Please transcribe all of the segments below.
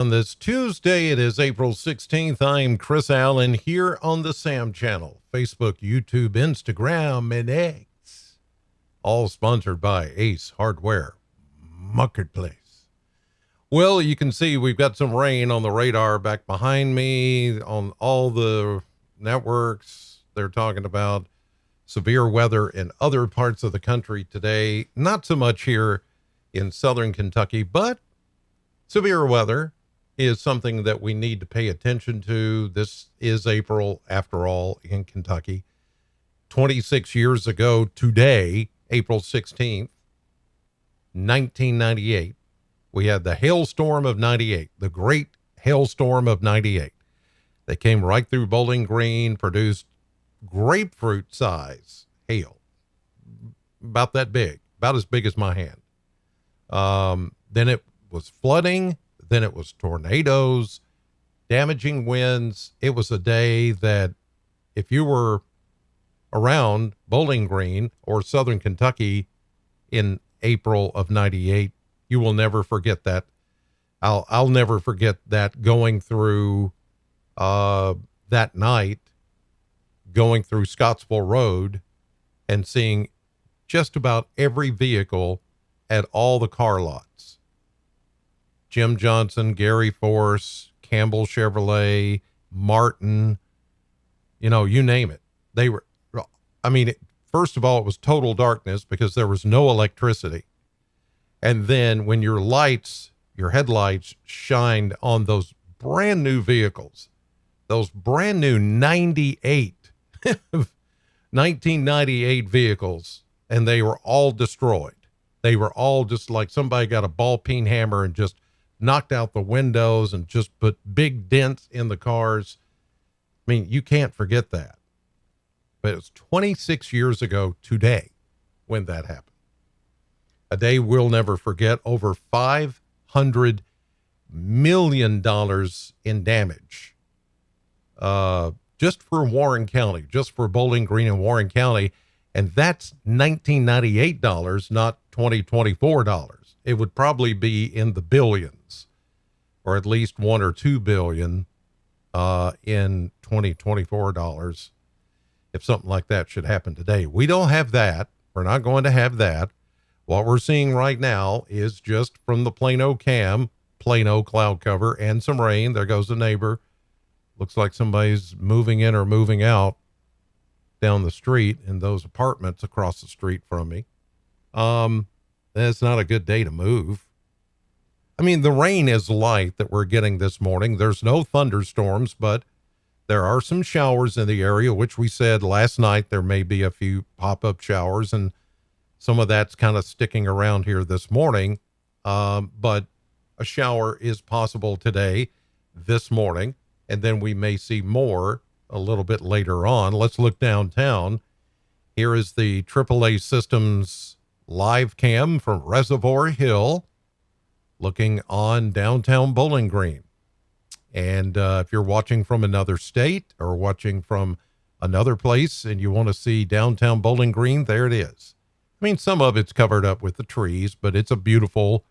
On this Tuesday, it is April 16th. I'm Chris Allen here on the Sam Channel, Facebook, YouTube, Instagram, and X. All sponsored by Ace Hardware Marketplace. Well, you can see we've got some rain on the radar back behind me on all the networks. They're talking about severe weather in other parts of the country today. Not so much here in southern Kentucky, but severe weather is something that we need to pay attention to. This is April, after all, in Kentucky. 26 years ago today, April 16th, 1998, we had the hailstorm of 98, the great hailstorm of 98. They came right through Bowling Green, produced grapefruit size hail, about that big, about as big as my hand. Then it was flooding. Then it was tornadoes, damaging winds. It was a day that if you were around Bowling Green or southern Kentucky in April of 98, you will never forget that. I'll never forget that, going through that night, going through Scottsville Road and seeing just about every vehicle at all the car lots. Jim Johnson, Gary Force, Campbell Chevrolet, Martin, you name it. They were, first of all, it was total darkness because there was no electricity. And then when your headlights shined on those brand new vehicles, those brand new 1998 vehicles, and they were all destroyed. They were all just like somebody got a ball peen hammer and just knocked out the windows and just put big dents in the cars. I mean, you can't forget that. But it was 26 years ago today when that happened. A day we'll never forget. Over $500 million in damage. Just for Warren County, just for Bowling Green and Warren County. And that's $1998, not $2024. It would probably be in the billions, or at least 1 or 2 billion in 2024 dollars, if something like that should happen today. We don't have that. We're not going to have that. What we're seeing right now is just from the Plano Plano cloud cover and some rain. There goes the neighbor. Looks like somebody's moving in or moving out down the street in those apartments across the street from me. It's not a good day to move. I mean, the rain is light that we're getting this morning. There's no thunderstorms, but there are some showers in the area, which we said last night there may be a few pop-up showers, and some of that's kind of sticking around here this morning. But a shower is possible today, this morning, and then we may see more a little bit later on. Let's look downtown. Here is the AAA Systems live cam from Reservoir Hill, looking on downtown Bowling Green. And if you're watching from another state or watching from another place and you want to see downtown Bowling Green, there it is. I mean, some of it's covered up with the trees, but it's a beautiful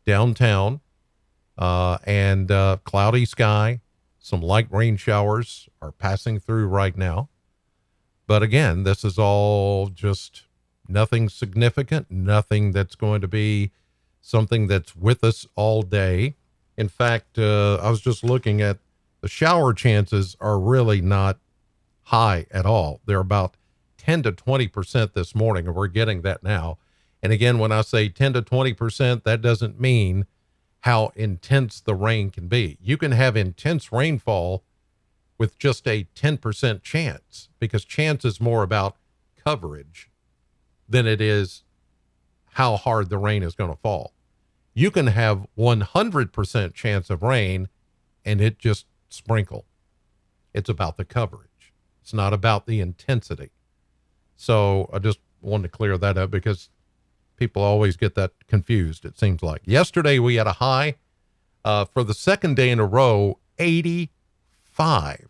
downtown, and cloudy sky. Some light rain showers are passing through right now. But again, this is all just nothing significant, nothing that's going to be something that's with us all day. In fact, I was just looking at the shower chances are really not high at all. They're about 10 to 20% this morning, and we're getting that now. And again, when I say 10 to 20%, that doesn't mean how intense the rain can be. You can have intense rainfall with just a 10% chance, because chance is more about coverage than it is how hard the rain is going to fall. You can have 100% chance of rain and it just sprinkle. It's about the coverage. It's not about the intensity. So I just wanted to clear that up because people always get that confused, it seems like. Yesterday we had a high for the second day in a row, 85,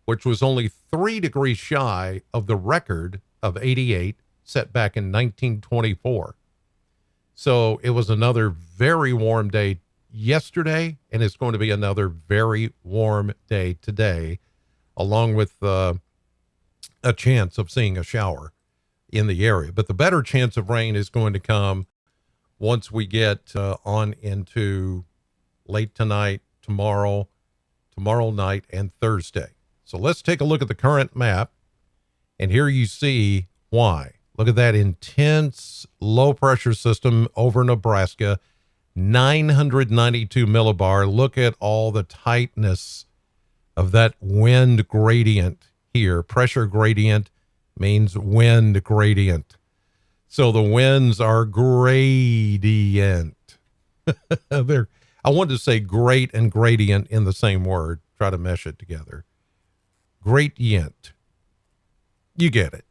which was only 3 degrees shy of the record of 88 set back in 1924. So it was another very warm day yesterday, and it's going to be another very warm day today, along with a chance of seeing a shower in the area. But the better chance of rain is going to come once we get on into late tonight, tomorrow night, and Thursday. So let's take a look at the current map, and here you see why. Look at that intense low pressure system over Nebraska, 992 millibar. Look at all the tightness of that wind gradient here. Pressure gradient means wind gradient. So the winds are gradient. I wanted to say great and gradient in the same word. Try to mesh it together. Gradient. You get it.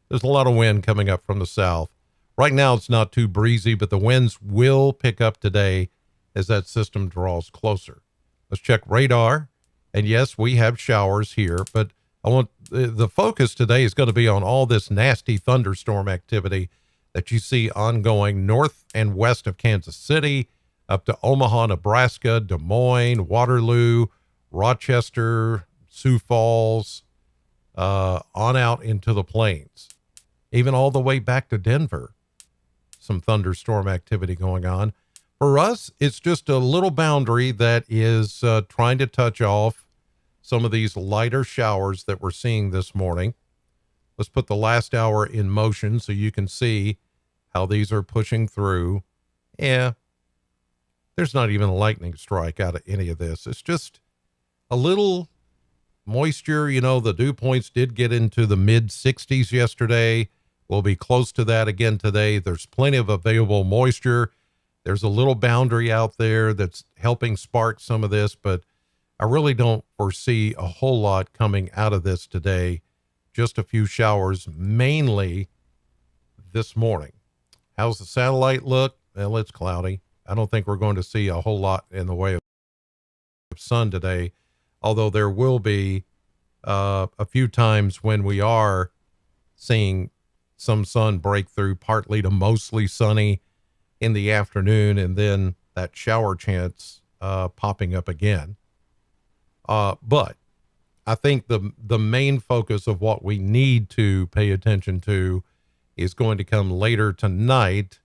There's a lot of wind coming up from the south. Right now it's not too breezy, but the winds will pick up today as that system draws closer. Let's check radar. And yes, we have showers here, but I want the focus today is going to be on all this nasty thunderstorm activity that you see ongoing north and west of Kansas City, up to Omaha, Nebraska, Des Moines, Waterloo, Rochester, Sioux Falls, on out into the plains, even all the way back to Denver. Some thunderstorm activity going on. For us, it's just a little boundary that is trying to touch off some of these lighter showers that we're seeing this morning. Let's put the last hour in motion so you can see how these are pushing through. Yeah, there's not even a lightning strike out of any of this. It's just a little moisture. You know, the dew points did get into the mid 60s yesterday. We'll be close to that again today. There's plenty of available moisture. There's a little boundary out there that's helping spark some of this, but I really don't foresee a whole lot coming out of this today. Just a few showers, mainly this morning. How's the satellite look? Well, it's cloudy. I don't think we're going to see a whole lot in the way of sun today, although there will be a few times when we are seeing some sun break through, partly to mostly sunny in the afternoon, and then that shower chance popping up again. But I think the main focus of what we need to pay attention to is going to come later tonight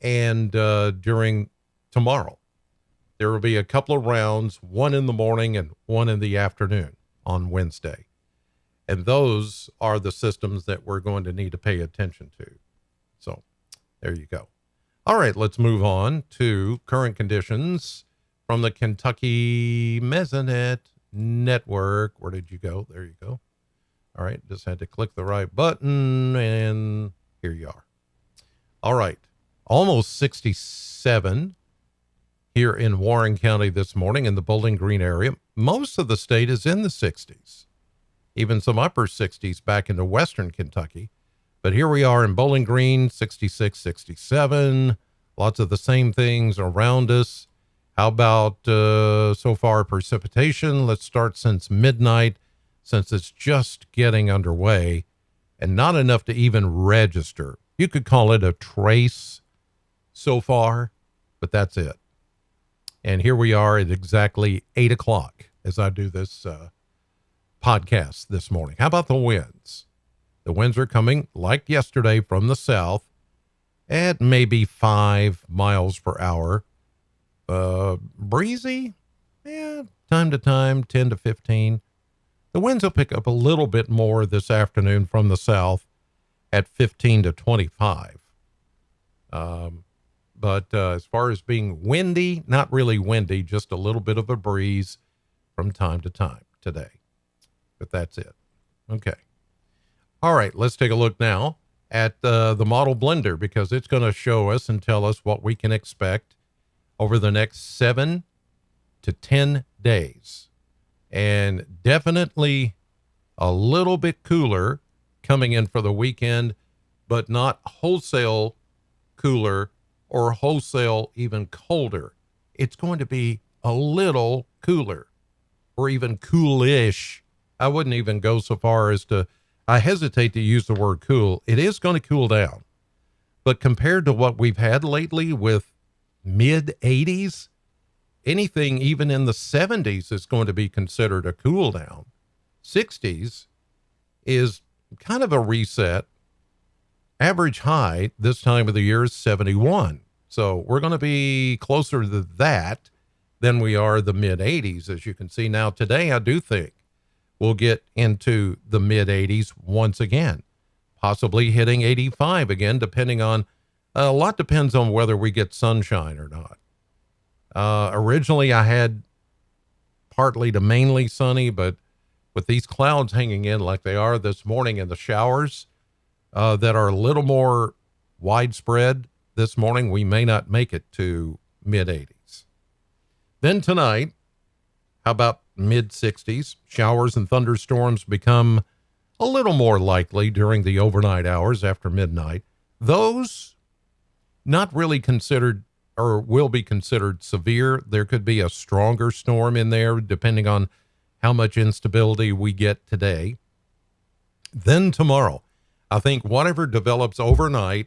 and during tomorrow. There will be a couple of rounds, one in the morning and one in the afternoon on Wednesday. And those are the systems that we're going to need to pay attention to. So there you go. All right, let's move on to current conditions from the Kentucky Mesonet Network. Where did you go? There you go. All right, just had to click the right button, and here you are. All right, almost 67 here in Warren County this morning in the Bowling Green area. Most of the state is in the 60s, even some upper 60s back into western Kentucky. But here we are in Bowling Green, 66, 67, lots of the same things around us. How about so far precipitation? Let's start since midnight, since it's just getting underway, and not enough to even register. You could call it a trace so far, but that's it. And here we are at exactly 8 o'clock as I do this podcast this morning. How about the winds? The winds are coming, like yesterday, from the south at maybe 5 miles per hour. Breezy? Yeah, time to time, 10 to 15. The winds will pick up a little bit more this afternoon from the south at 15 to 25. But as far as being windy, not really windy, just a little bit of a breeze from time to time today. But that's it. Okay. All right, let's take a look now at the model blender, because it's going to show us and tell us what we can expect over the next 7 to 10 days. And definitely a little bit cooler coming in for the weekend, but not wholesale cooler or wholesale even colder. It's going to be a little cooler, or even coolish. I wouldn't even go so far as to, I hesitate to use the word cool. It is going to cool down, but compared to what we've had lately with mid 80s. Anything even in the 70s is going to be considered a cool down. 60s is kind of a reset. Average high this time of the year is 71. So we're going to be closer to that than we are the mid 80s. As you can see now today, I do think we'll get into the mid 80s once again, possibly hitting 85 again, depending on, a lot depends on whether we get sunshine or not. Originally I had partly to mainly sunny, but with these clouds hanging in like they are this morning and the showers that are a little more widespread this morning, we may not make it to mid 80s. Then tonight, how about mid 60s? Showers and thunderstorms become a little more likely during the overnight hours after midnight. Those not really considered, or will be considered, severe. There could be a stronger storm in there depending on how much instability we get today. Then tomorrow, I think whatever develops overnight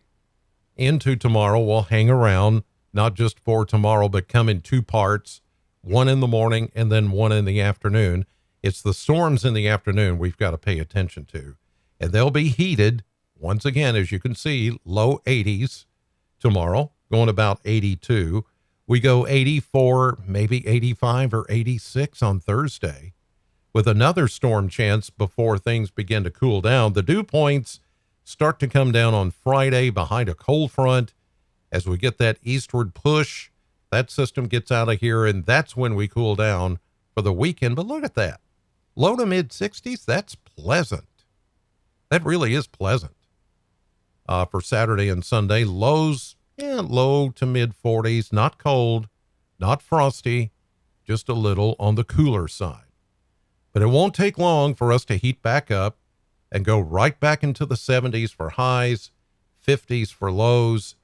into tomorrow will hang around, not just for tomorrow, but come in two parts, one in the morning and then one in the afternoon. It's the storms in the afternoon we've got to pay attention to. And they'll be heated, once again, as you can see, low 80s tomorrow, going about 82. We go 84, maybe 85 or 86 on Thursday, with another storm chance before things begin to cool down. The dew points start to come down on Friday behind a cold front. As we get that eastward push, that system gets out of here, and that's when we cool down for the weekend. But look at that. Low to mid 60s, that's pleasant. That really is pleasant. For Saturday and Sunday, lows, low to mid 40s, not cold, not frosty, just a little on the cooler side. But it won't take long for us to heat back up and go right back into the 70s for highs, 50s for lows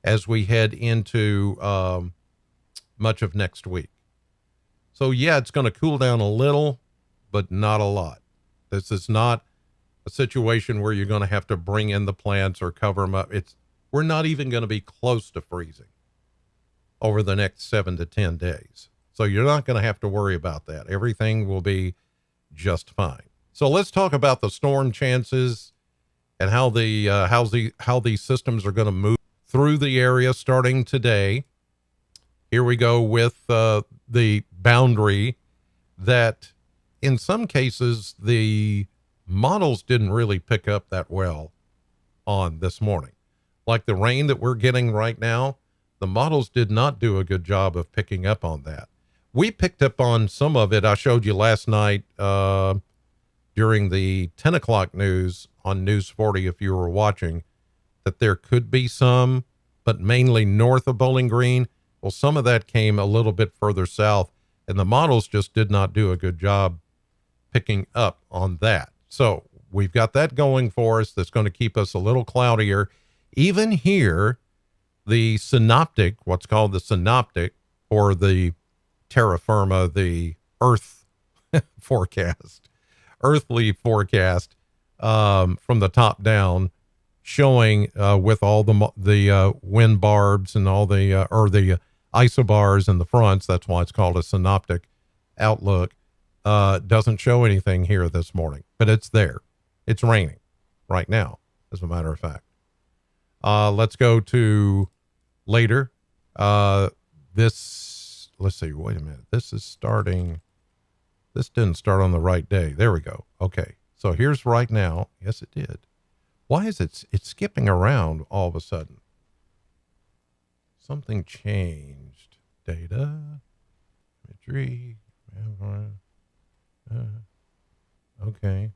as we head into much of next week. So yeah, it's going to cool down a little, but not a lot. This is not a situation where you're going to have to bring in the plants or cover them up. We're not even going to be close to freezing over the next 7 to 10 days. So you're not going to have to worry about that. Everything will be just fine. So let's talk about the storm chances and how these systems are going to move through the area starting today. Here we go with the boundary that in some cases the models didn't really pick up that well on this morning. Like the rain that we're getting right now, the models did not do a good job of picking up on that. We picked up on some of it. I showed you last night during the 10 o'clock news on News 40, if you were watching, that there could be some, but mainly north of Bowling Green. Well, some of that came a little bit further south, and the models just did not do a good job picking up on that. So we've got that going for us. That's going to keep us a little cloudier. Even here, the synoptic, what's called the synoptic, or the terra firma, the earth forecast, earthly forecast from the top down, showing with all the wind barbs and all the or the isobars in the fronts. That's why it's called a synoptic outlook. Doesn't show anything here this morning, but it's there. It's raining right now, as a matter of fact. Let's go to later. Let's see, wait a minute. This didn't start on the right day. There we go. Okay. So here's right now. Yes, it did. Why is it's skipping around all of a sudden? Something changed. Data, imagery, okay.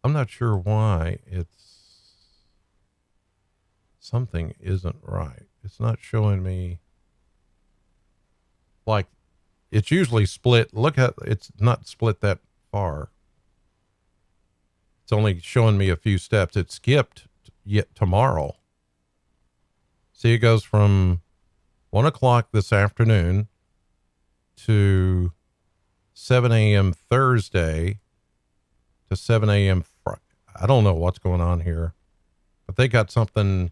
I'm not sure why something isn't right. It's not showing me, like, it's usually split. Look at, it's not split that far. It's only showing me a few steps. It skipped yet tomorrow. See, it goes from 1 o'clock this afternoon to 7 a.m. Thursday to 7 a.m. I don't know what's going on here, but they got something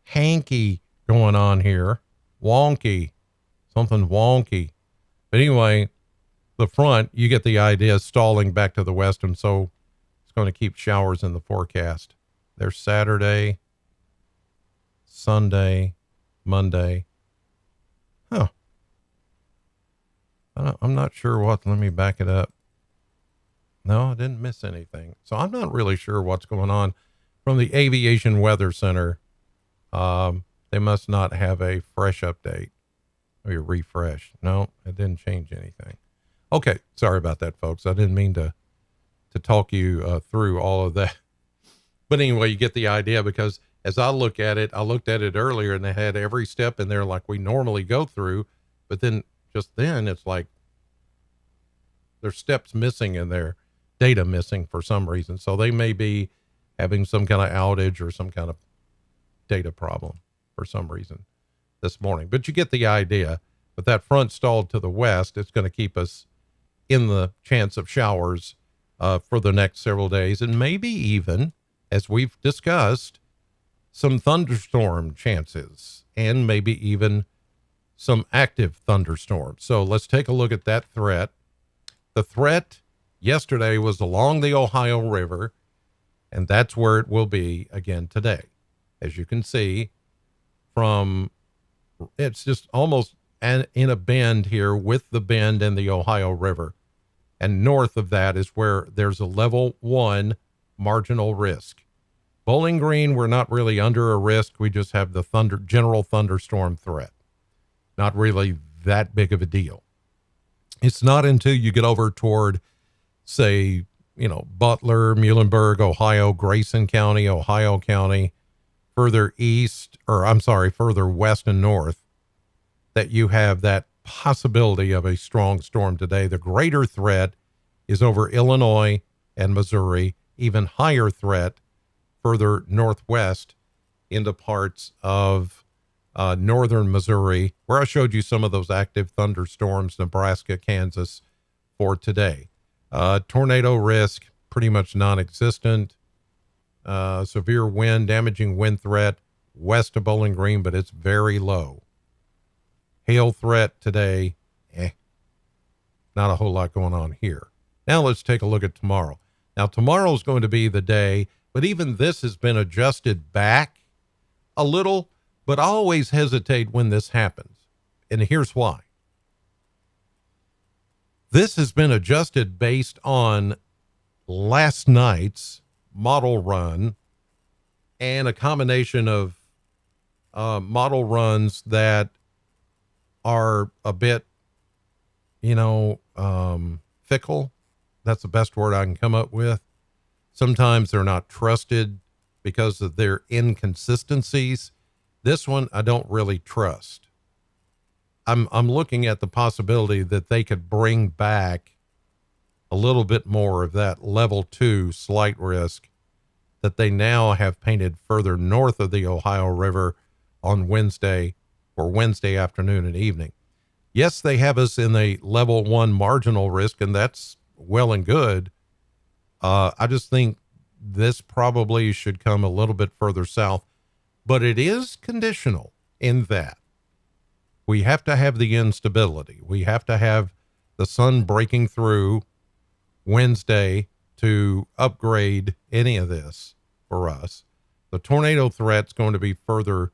hanky going on here. Wonky. Something wonky. But anyway, the front, you get the idea, stalling back to the west, and so it's going to keep showers in the forecast. There's Saturday, Sunday, Monday. Huh. I'm not sure what. Let me back it up. No, I didn't miss anything. So I'm not really sure what's going on from the Aviation Weather Center. They must not have a fresh update. Maybe refresh. No, it didn't change anything. Okay. Sorry about that, folks. I didn't mean to talk you through all of that. But anyway, you get the idea, because as I looked at it earlier, and they had every step in there like we normally go through. But then it's like there's steps missing in there, data missing for some reason. So they may be having some kind of outage or some kind of data problem for some reason this morning. But you get the idea. But that front stalled to the west, it's going to keep us in the chance of showers for the next several days, and maybe even, as we've discussed, some thunderstorm chances, and maybe even some active thunderstorms. So let's take a look at that threat. The threat yesterday was along the Ohio River, and that's where it will be again today. As you can see, it's just almost in a bend here with the bend in the Ohio River. And north of that is where there's a level 1 marginal risk. Bowling Green, we're not really under a risk. We just have the general thunderstorm threat. Not really that big of a deal. It's not until you get over toward, say, Butler, Muhlenberg, Ohio, Grayson County, Ohio County, further west and north, that you have that possibility of a strong storm today. The greater threat is over Illinois and Missouri, even higher threat further northwest into parts of northern Missouri, where I showed you some of those active thunderstorms, Nebraska, Kansas, for today. Tornado risk, pretty much non-existent. Severe wind, damaging wind threat west of Bowling Green, but it's very low. Hail threat today, not a whole lot going on here. Now let's take a look at tomorrow. Now tomorrow is going to be the day, but even this has been adjusted back a little, but I always hesitate when this happens. And here's why. This has been adjusted based on last night's model run and a combination of model runs that are a bit, fickle. That's the best word I can come up with. Sometimes they're not trusted because of their inconsistencies. This one I don't really trust. I'm looking at the possibility that they could bring back a little bit more of that level 2 slight risk that they now have painted further north of the Ohio River on Wednesday, or Wednesday afternoon and evening. Yes, they have us in a level 1 marginal risk, and that's well and good. I just think this probably should come a little bit further south, but it is conditional in that we have to have the instability. We have to have the sun breaking through Wednesday to upgrade any of this for us. The tornado threat's going to be further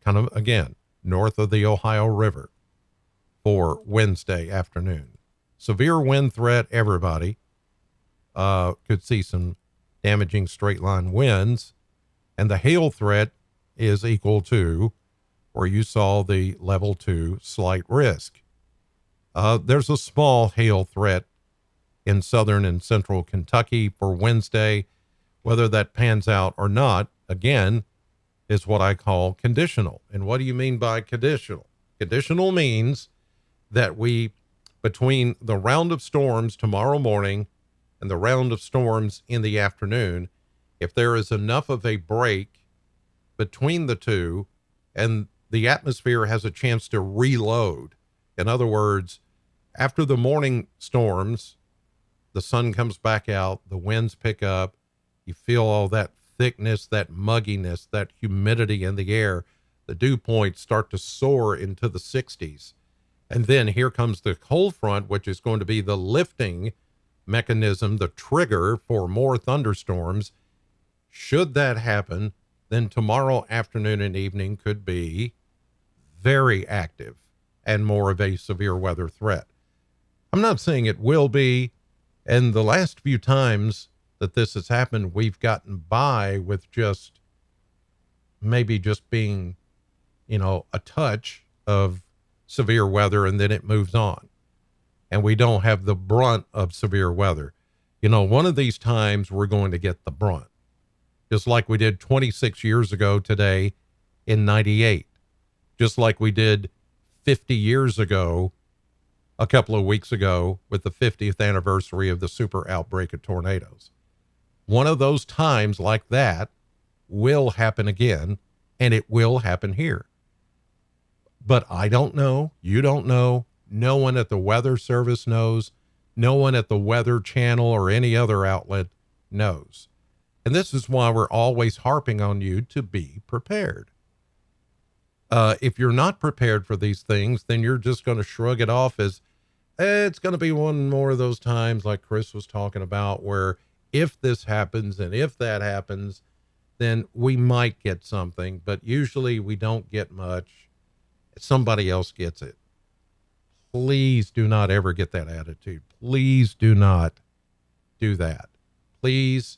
kind of, again, north of the Ohio River for Wednesday afternoon. Severe wind threat, everybody could see some damaging straight line winds. And the hail threat is equal to, where you saw the level 2 slight risk. There's a small hail threat in southern and central Kentucky for Wednesday. Whether that pans out or not, again, is what I call conditional. And what do you mean by conditional? Conditional means that between the round of storms tomorrow morning and the round of storms in the afternoon, if there is enough of a break between the two and the atmosphere has a chance to reload. In other words, after the morning storms, the sun comes back out, the winds pick up, you feel all that thickness, that mugginess, that humidity in the air. the dew points start to soar into the 60s. And then here comes the cold front, which is going to be the lifting mechanism, the trigger for more thunderstorms. Should that happen, then tomorrow afternoon and evening could be very active and more of a severe weather threat. I'm not saying it will be. And the last few times that this has happened, we've gotten by with just maybe just being, a touch of severe weather, and then it moves on. And we don't have the brunt of severe weather. One of these times we're going to get the brunt, just like we did 26 years ago today in 98, just like we did 50 years ago, a couple of weeks ago, with the 50th anniversary of the super outbreak of tornadoes. One of those times like that will happen again, and it will happen here. But I don't know. You don't know. No one at the Weather Service knows. No one at the Weather Channel or any other outlet knows. And this is why we're always harping on you to be prepared. If you're not prepared for these things, then you're just going to shrug it off as, it's going to be one more of those times like Chris was talking about, where if this happens and if that happens, then we might get something, but usually we don't get much. Somebody else gets it. Please do not ever get that attitude. Please do not do that. Please,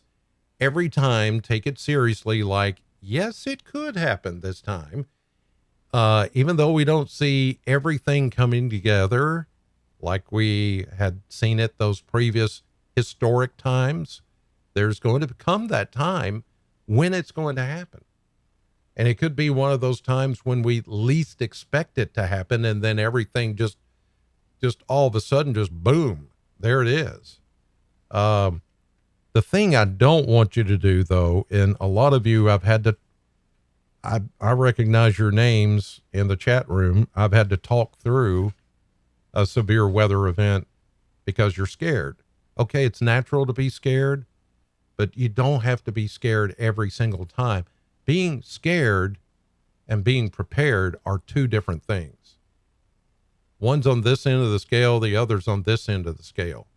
every time, take it seriously, like, yes, it could happen this time. Even though we don't see everything coming together like we had seen it those previous historic times, there's going to come that time when it's going to happen. And it could be one of those times when we least expect it to happen, and then everything just all of a sudden, just boom, there it is. The thing I don't want you to do, though, and a lot of you, I recognize your names in the chat room. I've had to talk through a severe weather event because you're scared. Okay, it's natural to be scared, but you don't have to be scared every single time. Being scared and being prepared are two different things. One's on this end of the scale, the other's on this end of the scale.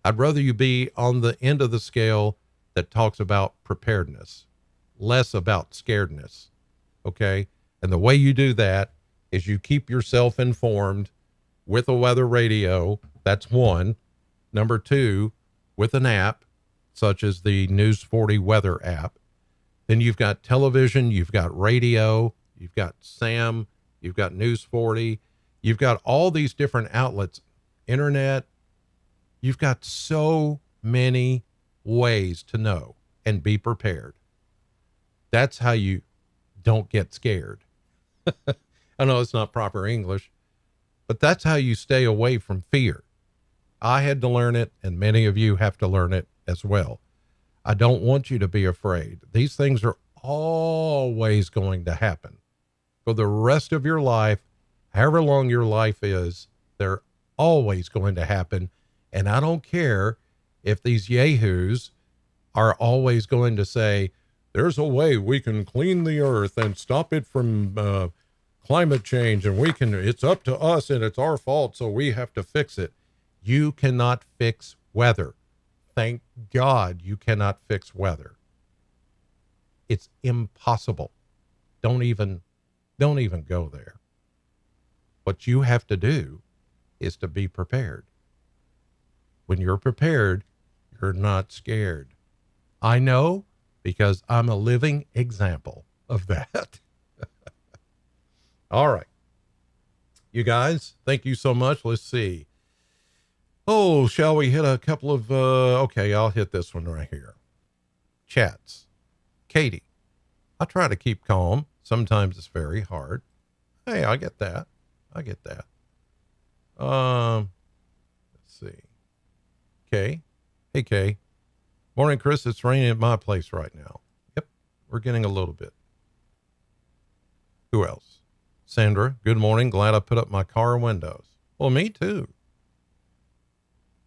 I'd rather you be on the end of the scale that talks about preparedness, less about scaredness. Okay? And the way you do that is you keep yourself informed with a weather radio. That's one. Number two, with an app, such as the News 40 weather app. Then you've got television, you've got radio, you've got SAM, you've got News 40, you've got all these different outlets, internet. You've got so many ways to know and be prepared. That's how you don't get scared. I know it's not proper English, but that's how you stay away from fear. I had to learn it, and many of you have to learn it as well. I don't want you to be afraid. These things are always going to happen. For the rest of your life, however long your life is, they're always going to happen. And I don't care if these yahoos are always going to say, there's a way we can clean the earth and stop it from climate change, and it's up to us and it's our fault, so we have to fix it. You cannot fix weather. Thank God you cannot fix weather. It's impossible. Don't even go there. What you have to do is to be prepared. When you're prepared, you're not scared. I know, because I'm a living example of that. All right. You guys, thank you so much. Let's see. Oh, shall we hit a couple of, okay, I'll hit this one right here. Chats. Katie, I try to keep calm. Sometimes it's very hard. Hey, I get that. Let's see. Kay. Hey, Kay. Morning, Chris. It's raining at my place right now. Yep. We're getting a little bit. Who else? Sandra. Good morning. Glad I put up my car windows. Well, me too.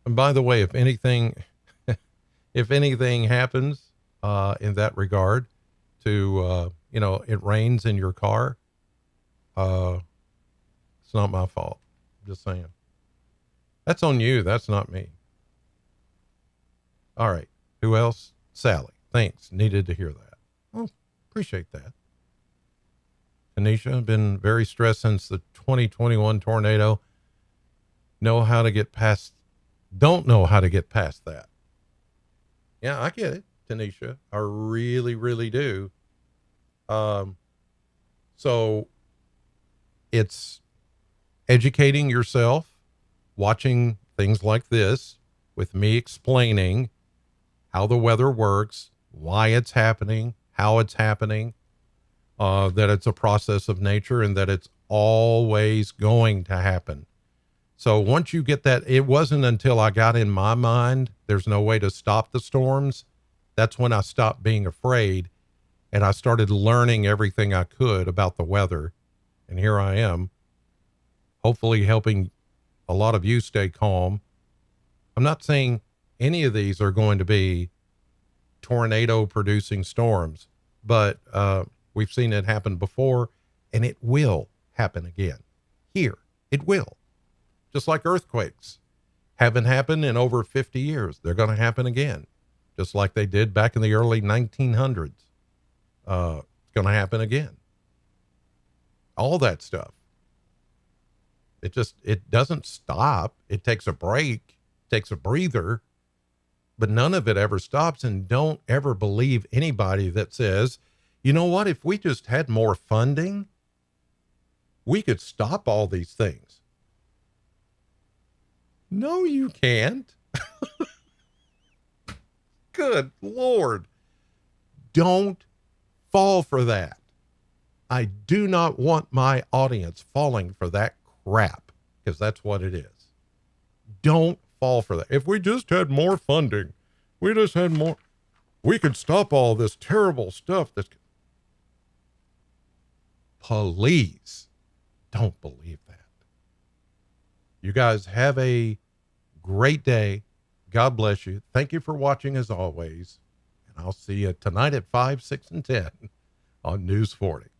And by the way, if anything happens, in that regard to, it rains in your car, It's not my fault. Just saying. That's on you. That's not me. All right. Who else? Sally. Thanks. Needed to hear that. Well, appreciate that. Tanisha, been very stressed since the 2021 tornado. Know how to get past, don't know how to get past that. Yeah, I get it, Tanisha. I really, really do. So it's educating yourself, watching things like this with me explaining how the weather works, why it's happening, how it's happening, that it's a process of nature and that it's always going to happen. So once you get that, it wasn't until I got in my mind, there's no way to stop the storms. That's when I stopped being afraid and I started learning everything I could about the weather. And here I am, hopefully helping a lot of you stay calm. I'm not saying any of these are going to be tornado producing storms, but we've seen it happen before and it will happen again. Here, it will. Just like earthquakes haven't happened in over 50 years. They're going to happen again, just like they did back in the early 1900s. It's going to happen again. All that stuff. It doesn't stop. It takes a break, takes a breather, but none of it ever stops. And don't ever believe anybody that says, you know what, if we just had more funding, we could stop all these things. No, you can't. Good Lord. Don't fall for that. I do not want my audience falling for that crap, because that's what it is. Don't fall for that. If we just had more funding, we just had more, we could stop all this terrible stuff. Please don't believe that. You guys have a great day. God bless you. Thank you for watching as always. And I'll see you tonight at 5, 6, and 10 on News 40.